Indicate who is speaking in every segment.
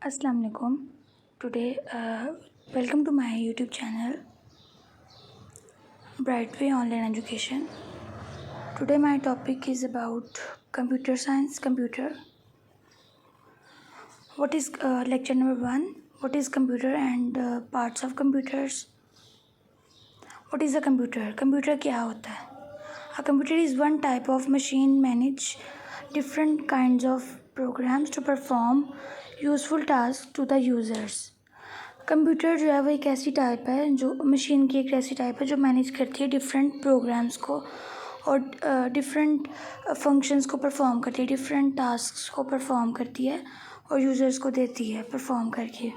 Speaker 1: Assalamu alaikum. Today, welcome to my YouTube channel, Brightway Online Education. Today, my topic is about computer science. What is lecture number 1? What is computer and parts of computers? What is a computer? Computer क्या होता है? A computer is one type of machine manage different kinds of programs to perform useful tasks to the users. Computer जो है वो एक ऐसी type है, जो मशीन की एक ऐसी टाइप है जो मैनेज करती है डिफरेंट प्रोग्राम्स को और डिफरेंट फंक्शंस को परफॉर्म करती है, डिफरेंट टास्क्स को परफॉर्म करती है और यूज़र्स को देती है परफॉर्म करके.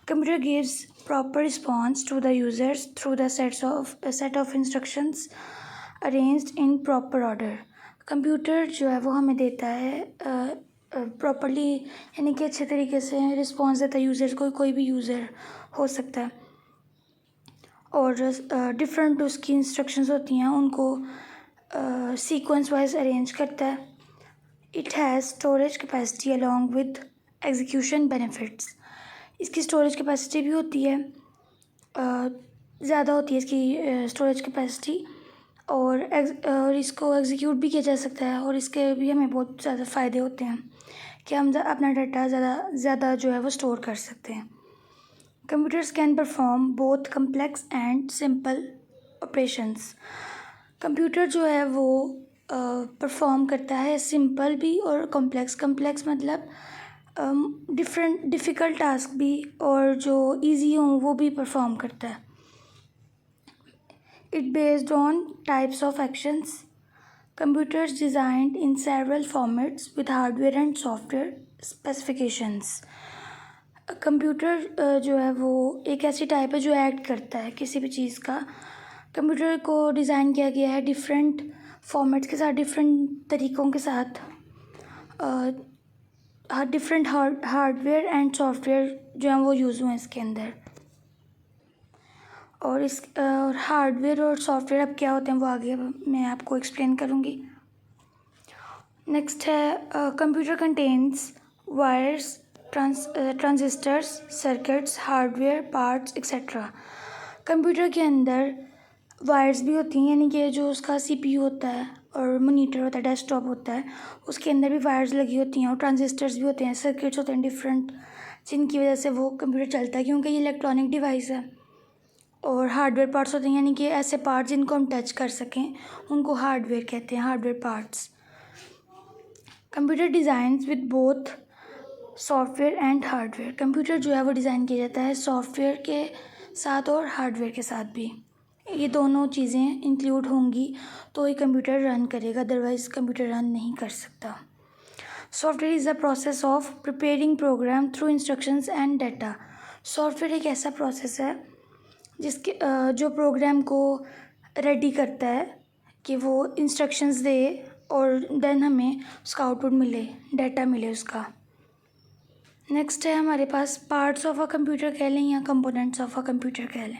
Speaker 1: Computer gives proper response to the users through the set of instructions arranged in proper order. Computer जो है वो हमें देता है प्रॉपरली, यानी कि अच्छे तरीके से रिस्पॉन्स देता है यूज़र्स को. कोई भी यूज़र हो सकता है और डिफरेंट उसकी इंस्ट्रक्शंस होती हैं, उनको सीक्वेंस वाइज अरेंज करता है. It has storage capacity along with execution benefits. इसकी स्टोरेज कैपेसिटी भी होती है, ज़्यादा होती है इसकी स्टोरेज कैपेसिटी और इसको एग्जीक्यूट भी किया जा सकता है और इसके भी हमें बहुत ज़्यादा फ़ायदे होते हैं कि हम अपना डाटा ज़्यादा जो है वो स्टोर कर सकते हैं. Computers can perform both complex and simple operations. Computer जो है वो परफॉर्म करता है सिंपल भी और कम्प्लेक्स मतलब डिफ़िकल्ट टास्क भी और जो इजी हों वो भी परफॉर्म करता है. It based on types of actions. Computers designed in several formats with hardware and software specifications. Computer जो है वो एक ऐसी टाइप है जो एक्ट करता है किसी भी चीज़ का. कंप्यूटर को डिज़ाइन किया गया है डिफरेंट फॉर्मेट्स के साथ, डिफरेंट तरीक़ों के साथ, डिफरेंट हार्डवेयर एंड सॉफ्टवेयर जो हैं वो यूज़ हुए हैं इसके अंदर. और इस हार्डवेयर और सॉफ्टवेयर अब क्या होते हैं वो आगे मैं आपको एक्सप्लेन करूँगी. नेक्स्ट है computer contains wires, transistors, circuits, hardware parts etcetera. Computer के अंदर वायर्स भी होती हैं, यानी कि जो उसका सीपीयू होता है और मॉनिटर होता है, डेस्कटॉप होता है, उसके अंदर भी वायर्स लगी होती हैं और ट्रांजिस्टर्स भी होते हैं, सर्किट्स होते हैं डिफरेंट, जिनकी वजह से वो कंप्यूटर चलता है क्योंकि ये इलेक्ट्रॉनिक डिवाइस है. और हार्डवेयर पार्ट्स होते हैं, यानी कि ऐसे पार्ट्स जिनको हम टच कर सकें उनको हार्डवेयर कहते हैं, hardware parts. Computer designs with both software and hardware. Computer जो है वो डिज़ाइन किया जाता है सॉफ्टवेयर के साथ और हार्डवेयर के साथ भी. ये दोनों चीज़ें इंक्लूड होंगी तो ही कंप्यूटर रन करेगा, अदरवाइज़ कंप्यूटर रन नहीं कर सकता. Software is the process of preparing program through instructions and data. Software एक ऐसा प्रोसेस है जिसके जो प्रोग्राम को रेडी करता है कि वो इंस्ट्रक्शंस दे और देन हमें उसका आउटपुट मिले, डाटा मिले उसका. नेक्स्ट है हमारे पास पार्ट्स ऑफ अ कंप्यूटर कह लें या कंपोनेंट्स ऑफ अ कंप्यूटर कह लें.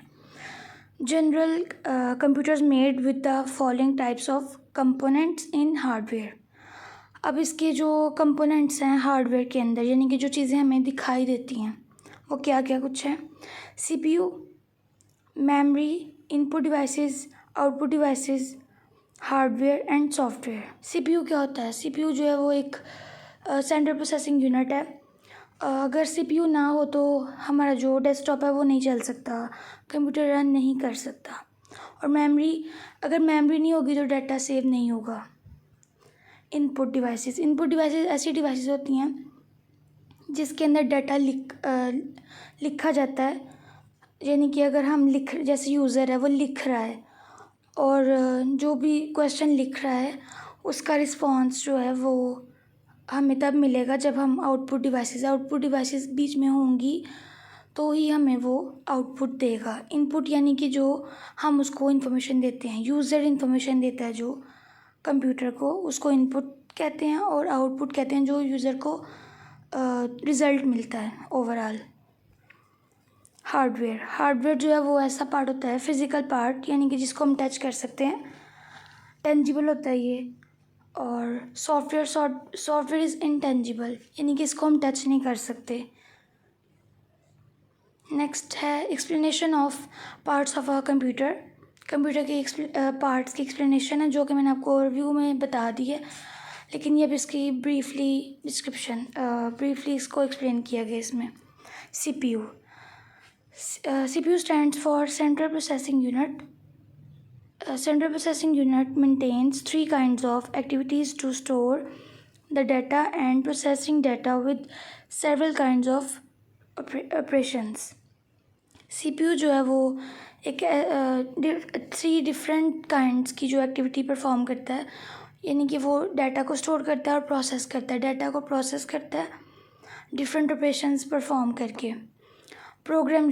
Speaker 1: General computers made with the following types of components in hardware. अब इसके जो कंपोनेंट्स हैं हार्डवेयर के अंदर, यानी कि जो चीज़ें हमें दिखाई देती हैं वो क्या क्या कुछ है. CPU, memory, input devices, output devices, hardware and software. CPU क्या होता है? सीपीयू जो है वो एक सेंट्रल प्रोसेसिंग यूनिट है. अगर सीपीयू ना हो तो हमारा जो डेस्कटॉप है वो नहीं चल सकता, कंप्यूटर रन नहीं कर सकता. और मेमोरी, अगर मेमोरी नहीं होगी तो डाटा सेव नहीं होगा. इनपुट डिवाइसेस ऐसी डिवाइसेस होती हैं जिसके अंदर डाटा लिखा जाता है, यानी कि अगर हम जैसे यूज़र है वो लिख रहा है और जो भी क्वेश्चन लिख रहा है उसका रिस्पॉन्स जो है वो हमें तब मिलेगा जब हम आउटपुट डिवाइसेस बीच में होंगी तो ही हमें वो आउटपुट देगा. इनपुट यानी कि जो हम उसको इन्फॉर्मेशन देते हैं, यूज़र इन्फॉर्मेशन देता है जो कंप्यूटर को, उसको इनपुट कहते हैं. और आउटपुट कहते हैं जो यूज़र को रिज़ल्ट मिलता है ओवरऑल. हार्डवेयर जो है वो ऐसा पार्ट होता है, फिज़िकल पार्ट, यानी कि जिसको हम टच कर सकते हैं, टेंजिबल होता है ये. और सॉफ्टवेयर इज़ इनटेंजिबल, यानी कि इसको हम टच नहीं कर सकते. नेक्स्ट है explanation of parts of a computer. Computer के पार्ट्स की एक्सप्लेनेशन है जो कि मैंने आपको ओवरव्यू में बता दी है, लेकिन ये भी इसकी ब्रीफली इसको एक्सप्लेन किया गया इसमें। CPU stands for Central Processing Unit. Central Processing Unit maintains three kinds of activities to store the data and processing data with several kinds of operations. CPU जो है वो एक 3 डिफरेंट काइंड्स की जो एक्टिविटी परफॉर्म करता है, यानी कि वो डाटा को स्टोर करता है और प्रोसेस करता है, डाटा को प्रोसेस करता है डिफरेंट ऑपरेशंस परफॉर्म करके। Program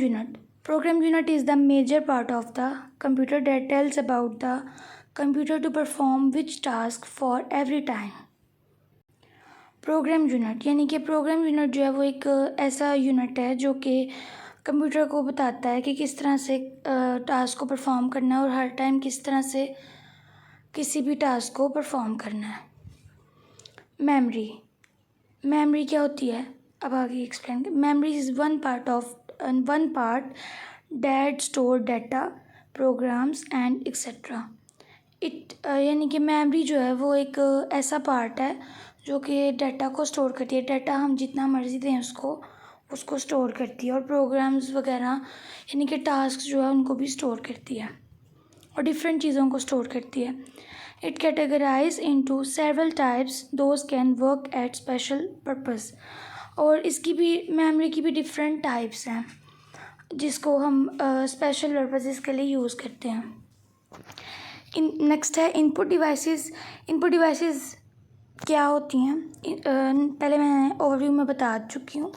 Speaker 1: unit is the major part of the computer that tells about the computer to perform which task for every time. Program unit यानी कि प्रोग्राम यूनिट जो है वो एक ऐसा यूनिट है जो कि कंप्यूटर को बताता है कि किस तरह से टास्क को परफॉर्म करना है और हर टाइम किस तरह से किसी भी टास्क को परफॉर्म करना है। मेमोरी क्या होती है, अब आगे explain. Memory is one part that store data, programs and etc. यानी कि मेमोरी जो है वो एक ऐसा पार्ट है जो कि डाटा को स्टोर करती है। डाटा हम जितना मर्ज़ी दें उसको स्टोर करती है, और प्रोग्राम्स वगैरह यानी कि टास्क जो है उनको भी स्टोर करती है और डिफरेंट चीज़ों को स्टोर करती है। It categorize into several types, those can work at special purpose. और इसकी भी मेमोरी की भी डिफरेंट टाइप्स हैं जिसको हम स्पेशल पर्पसेस के लिए यूज़ करते हैं। नेक्स्ट है इनपुट डिवाइसेस क्या होती हैं। पहले मैं ओवरव्यू में बता चुकी हूँ,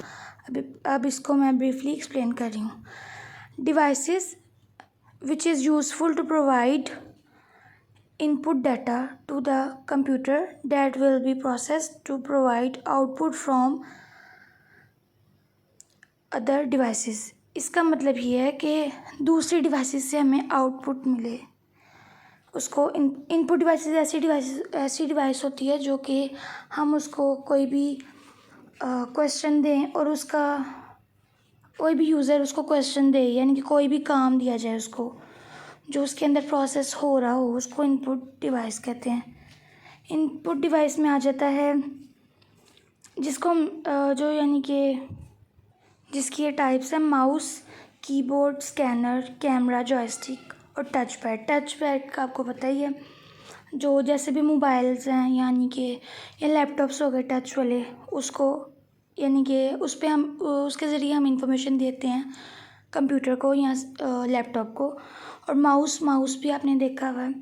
Speaker 1: अब इसको मैं ब्रीफली एक्सप्लेन कर रही हूँ। Devices which is useful to provide input data to the computer that will be processed to provide output from other devices। इसका मतलब ये है कि दूसरी डिवाइसेस से हमें आउटपुट मिले। उसको इनपुट ऐसी डिवाइस होती है जो कि हम उसको कोई भी क्वेश्चन दें और उसका कोई भी यूज़र उसको क्वेश्चन दे, यानी कि कोई भी काम दिया जाए उसको जो उसके अंदर प्रोसेस हो रहा हो, उसको इनपुट डिवाइस कहते हैं। इनपुट डिवाइस में आ जाता है जिसको हम जो यानी कि जिसकी ये टाइप्स हैं: mouse, keyboard, scanner, camera, joystick और टच पैड का आपको पता ही है, जो जैसे भी मोबाइल्स हैं यानी कि या लैपटॉप्स हो गए टच वाले, उसको यानी कि उस पर हम उसके ज़रिए हम इंफॉर्मेशन देते हैं कंप्यूटर को या लैपटॉप को। और माउस भी आपने देखा हुआ है,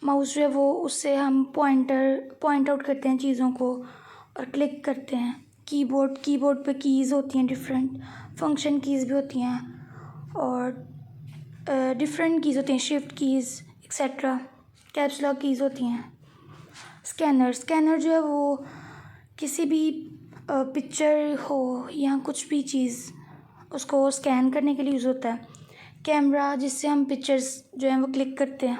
Speaker 1: माउस जो है वो उससे हम पॉइंट आउट करते हैं चीज़ों को और क्लिक करते हैं। कीबोर्ड पे कीज़ होती हैं, डिफरेंट फंक्शन कीज़ भी होती हैं और डिफरेंट कीज़ होती हैं, shift keys etcetera, caps lock keys होती हैं। स्कैनर जो है वो किसी भी पिक्चर हो या कुछ भी चीज़ उसको स्कैन करने के लिए यूज़ होता है। कैमरा जिससे हम पिक्चर्स जो हैं वो क्लिक करते हैं।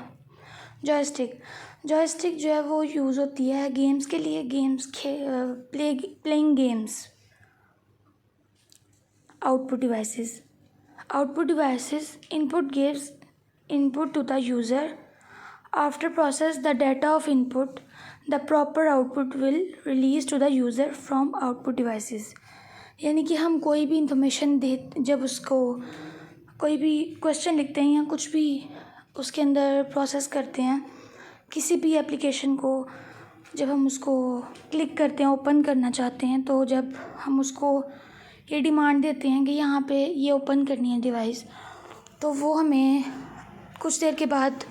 Speaker 1: जॉयस्टिक जो है वो यूज़ होती है गेम्स के लिए, playing games. Output devices input gives input to the user. After process the data of input, the proper output will release to the user from output devices। यानी कि हम कोई भी इंफॉर्मेशन दे, जब उसको कोई भी क्वेश्चन लिखते हैं या कुछ भी उसके अंदर प्रोसेस करते हैं, किसी भी एप्लीकेशन को जब हम उसको क्लिक करते हैं, ओपन करना चाहते हैं, तो जब हम उसको ये डिमांड देते हैं कि यहाँ पे ये ओपन करनी है डिवाइस, तो वो हमें कुछ देर के बाद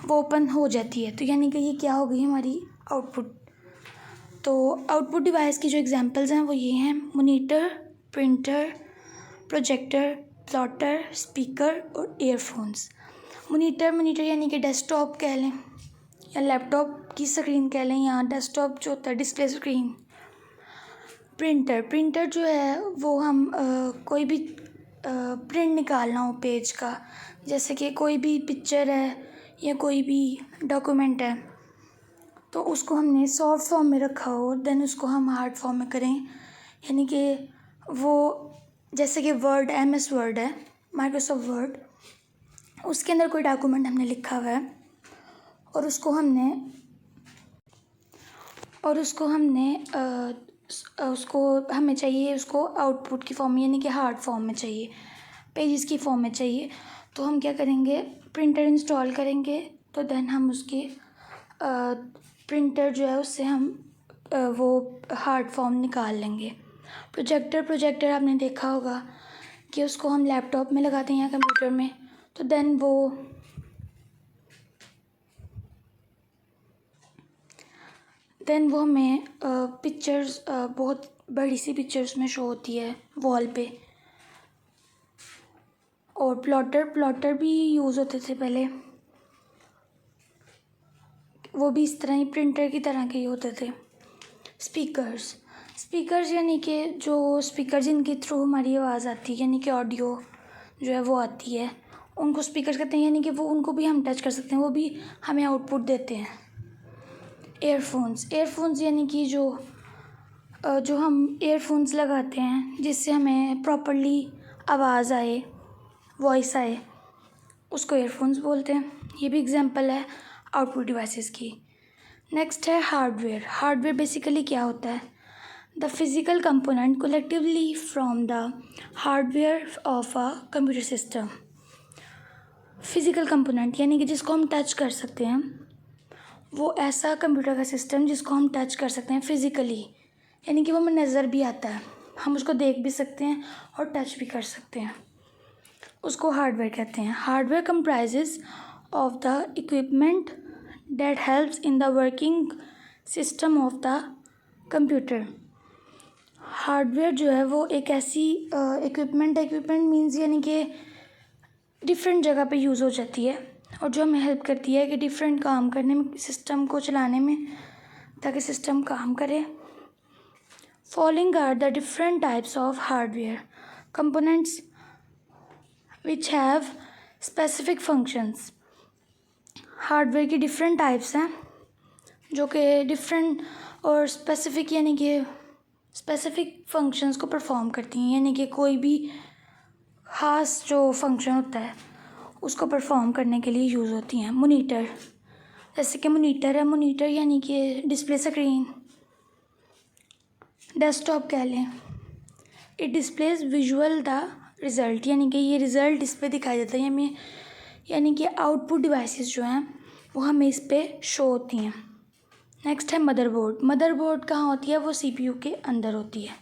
Speaker 1: वो ओपन हो जाती है। तो यानी कि ये क्या हो गई हमारी आउटपुट। तो आउटपुट डिवाइस की जो एग्जांपल्स हैं वो ये हैं: monitor, printer, projector, plotter, speaker और ईयरफोन्स। मॉनिटर यानी कि डेस्कटॉप कह लें या लैपटॉप की स्क्रीन कह लें या डेस्कटॉप जो होता है डिस्प्ले स्क्रीन। प्रिंटर जो है वो हम कोई भी प्रिंट निकालना हो पेज का, जैसे कि कोई भी पिक्चर है या कोई भी डॉक्यूमेंट है, तो उसको हमने सॉफ्ट फॉर्म में रखा हो, देन उसको हम हार्ड फॉर्म में करें, यानी कि वो जैसे कि वर्ड, MS वर्ड है, माइक्रोसॉफ्ट वर्ड, उसके अंदर कोई डॉक्यूमेंट हमने लिखा हुआ है और उसको हमने उसको हमें चाहिए उसको आउटपुट की फॉर्म में, यानी कि हार्ड फॉर्म में चाहिए, पेजेस की फॉर्म में चाहिए। तो हम क्या करेंगे, प्रिंटर इंस्टॉल करेंगे। तो देन हम उसके प्रिंटर जो है उससे हम वो हार्ड फॉर्म निकाल लेंगे। प्रोजेक्टर आपने देखा होगा कि उसको हम लैपटॉप में लगाते हैं या कंप्यूटर में। तो देन वो हमें पिक्चर्स, बहुत बड़ी सी पिक्चर्स में शो होती है वॉल पे। और प्लॉटर भी यूज़ होते थे पहले, वो भी इस तरह ही प्रिंटर की तरह के ही होते थे। स्पीकर्स यानी कि जो स्पीकर जिनके थ्रू हमारी आवाज़ आती है, यानी कि ऑडियो जो है वो आती है, उनको स्पीकर्स कहते हैं। यानी कि वो उनको भी हम टच कर सकते हैं, वो भी हमें आउटपुट देते हैं। एयरफोन्स यानी कि जो हम एयरफोन्स लगाते हैं जिससे हमें प्रॉपर्ली आवाज़ आए, वॉइस आए, उसको एयरफोन्स बोलते हैं। ये भी एग्जांपल है आउटपुट डिवाइसेस की। नेक्स्ट है हार्डवेयर बेसिकली क्या होता है? The physical component collectively from the hardware of a computer system. Physical component यानी कि जिसको हम टच कर सकते हैं, वो ऐसा कंप्यूटर का सिस्टम जिसको हम टच कर सकते हैं फिज़िकली, यानी कि वो हमें नज़र भी आता है, हम उसको देख भी सकते हैं और टच भी कर सकते हैं, उसको हार्डवेयर कहते हैं। Hardware comprises of the equipment that helps in the working system of the computer. Hardware जो है वो एक ऐसी इक्विपमेंट मीन्स यानी कि डिफरेंट जगह पे यूज़ हो जाती है और जो हमें हेल्प करती है कि डिफरेंट काम करने में, सिस्टम को चलाने में, ताकि सिस्टम काम करे। Following are the different types of hardware components which have specific functions. Hardware की डिफरेंट टाइप्स हैं जो कि डिफरेंट और स्पेसिफिक यानी कि स्पेसिफिक फंक्शंस को परफॉर्म करती हैं, यानी कि कोई भी ख़ास जो फंक्शन होता है उसको परफॉर्म करने के लिए यूज़ होती हैं। मॉनिटर, जैसे कि मॉनिटर यानी कि डिस्प्ले स्क्रीन, डेस्कटॉप कह लें। It displays visual the result, यानी कि ये रिज़ल्ट डिस्प्ले दिखाई देता है हमें, यानी कि आउटपुट डिवाइसेस जो हैं वो हमें इस पर शो होती हैं। नेक्स्ट है मदरबोर्ड कहाँ होती है? वो CPU के अंदर होती है।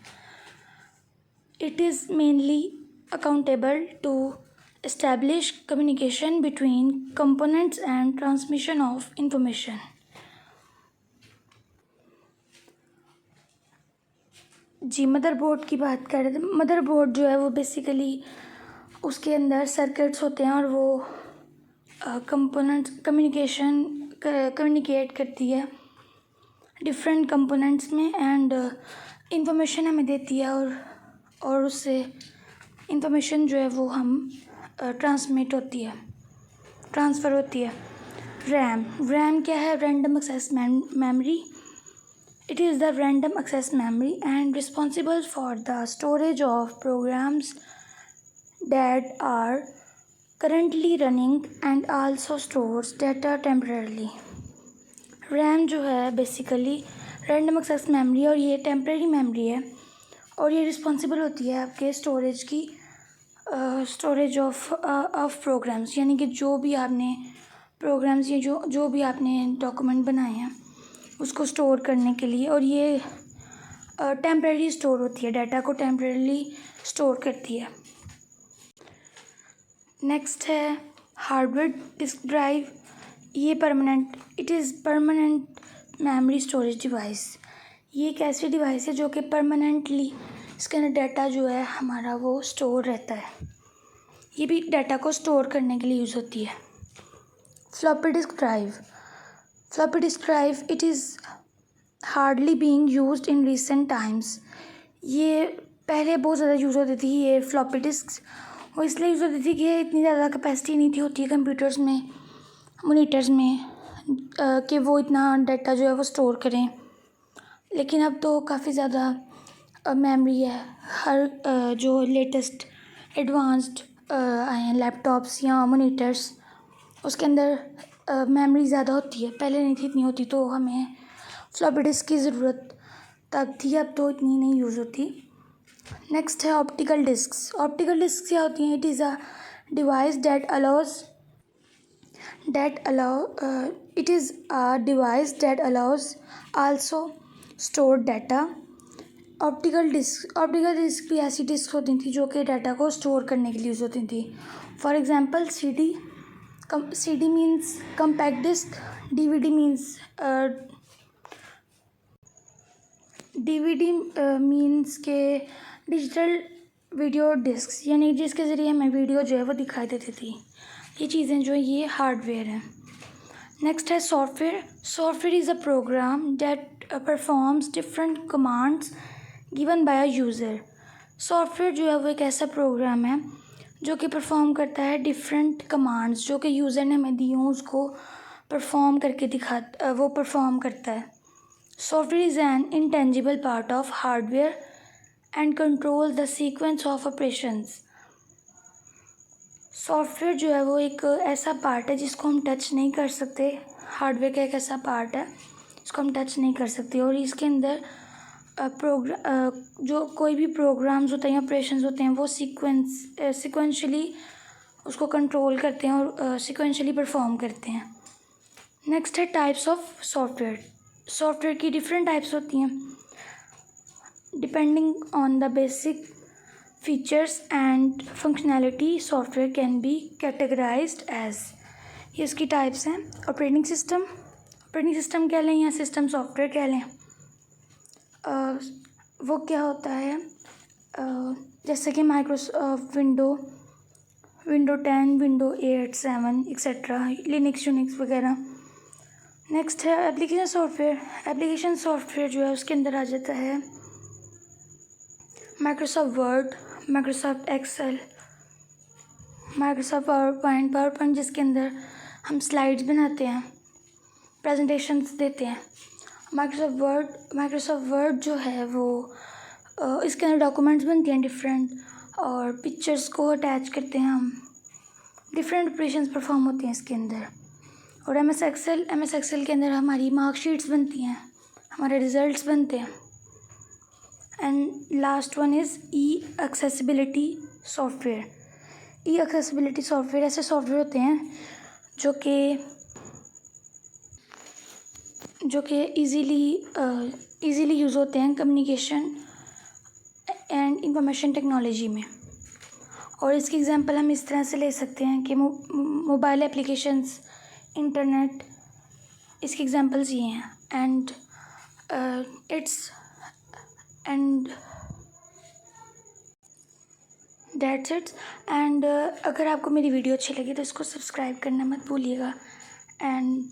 Speaker 1: It is mainly accountable to establish communication between components and transmission of information। जी, मदरबोर्ड की बात कर रहे थे। मदरबोर्ड जो है वो बेसिकली उसके अंदर सर्किट्स होते हैं और वो कंपोनेंट्स कम्युनिकेट करती है डिफरेंट कंपोनेंट्स में एंड इंफॉर्मेशन हमें देती है और उससे इंफॉर्मेशन जो है वो हम ट्रांसफ़र होती है। रैम क्या है? Random access memory. It is the random access memory and responsible for the storage of programs that are currently running and also stores data temporarily. RAM जो है बेसिकली रैंडम एक्सेस मेमोरी और ये temporary memory है और ये responsible होती है आपके स्टोरेज ऑफ प्रोग्राम्स, यानी कि जो भी आपने प्रोग्राम्स या जो भी आपने डॉक्यूमेंट बनाए हैं उसको स्टोर करने के लिए। और ये टेम्परेरी स्टोर होती है, डाटा को टेम्परेली स्टोर करती है। नेक्स्ट है हार्डवेयर डिस्क ड्राइव। ये it is permanent memory storage device. ये एक ऐसी डिवाइस है जो कि परमानेंटली इसके अंदर डाटा जो है हमारा वो स्टोर रहता है। ये भी डाटा को स्टोर करने के लिए यूज़ होती है। Floppy disk drive it is hardly being used in recent times. ये पहले बहुत ज़्यादा यूज़ होती थी ये फ्लॉपी डिस्क, वो इसलिए यूज़ होती थी कि इतनी ज़्यादा कैपेसिटी नहीं थी होती है कंप्यूटर्स में, मॉनिटर्स में, कि वो इतना डाटा जो है वो स्टोर करें। लेकिन अब तो काफ़ी ज़्यादा मेमोरी है, हर जो लेटेस्ट एडवांस्ड आए हैं लैपटॉप्स या मोनीटर्स, उसके अंदर मेमोरी ज़्यादा होती है। पहले नहीं थी इतनी होती, तो हमें फ्लॉपी डिस्क की ज़रूरत तब थी, अब तो इतनी नहीं यूज़ होती। नेक्स्ट है ऑप्टिकल डिस्क्स। ऑप्टिकल डिस्क क्या होती हैं? It is a device that allows also stored data. Optical disc भी ऐसी डिस्क होती थी जो कि डाटा को स्टोर करने के लिए यूज़ होती थी। For example CD means compact disc, DVD means के डिजिटल वीडियो डिस्क, यानी जिसके ज़रिए हमें वीडियो जो है वो दिखाई देती थी। ये चीज़ें जो है ये हार्डवेयर हैं। नेक्स्ट है software is a program that performs different commands given by a user. Software जो है वो एक ऐसा प्रोग्राम है जो कि परफॉर्म करता है डिफरेंट कमांड्स जो कि यूज़र ने हमें दी हों, उसको परफॉर्म करता है। Software is an intangible part of hardware and control the sequence of operations. Software जो है वो एक ऐसा पार्ट है जिसको हम टच नहीं कर सकते। हार्डवेयर का एक ऐसा पार्ट है जिसको हम टच नहीं कर सकते, और इसके अंदर जो कोई भी प्रोग्राम्स होते हैं, ऑपरेशंस होते हैं, वो सिक्वेंशली उसको कंट्रोल करते हैं और सिक्वेंशली परफॉर्म करते हैं। नेक्स्ट है टाइप्स ऑफ सॉफ्टवेयर। सॉफ्टवेयर की डिफरेंट टाइप्स होती हैं depending on the basic features and functionality. Software can be categorized as, ये इसकी टाइप्स हैं। ऑपरेटिंग सिस्टम कह लें या सिस्टम सॉफ्टवेयर कह लें। वो क्या होता है, जैसे कि Microsoft window 10, window 8, 7 etcetera, Linux Unix वगैरह। नेक्स्ट है एप्लीकेशन सॉफ्टवेयर जो है उसके अंदर आ जाता है Microsoft Word, Microsoft Excel, Microsoft PowerPoint जिसके अंदर हम स्लाइड्स बनाते हैं, प्रेजेंटेशंस देते हैं। माइक्रोसॉफ्ट वर्ड जो है वो इसके अंदर डॉक्यूमेंट्स बनती हैं डिफरेंट, और पिक्चर्स को अटैच करते हैं हम, डिफरेंट ऑपरेशंस परफॉर्म होती हैं इसके अंदर। और एम एस एक्सेल के अंदर हमारी मार्कशीट्स बनती हैं, हमारे रिज़ल्ट्स बनते हैं। And last one is E accessibility software ऐसे सॉफ्टवेयर होते हैं जो कि ईज़िली यूज़ होते हैं कम्युनिकेशन एंड इंफॉर्मेशन टेक्नोलॉजी में। और इसकी एग्जांपल हम इस तरह से ले सकते हैं कि मोबाइल एप्लीकेशंस, इंटरनेट, इसकी एग्जांपल्स ये हैं। And that's it. एंड अगर आपको मेरी वीडियो अच्छी लगी तो इसको सब्सक्राइब करना मत भूलिएगा। एंड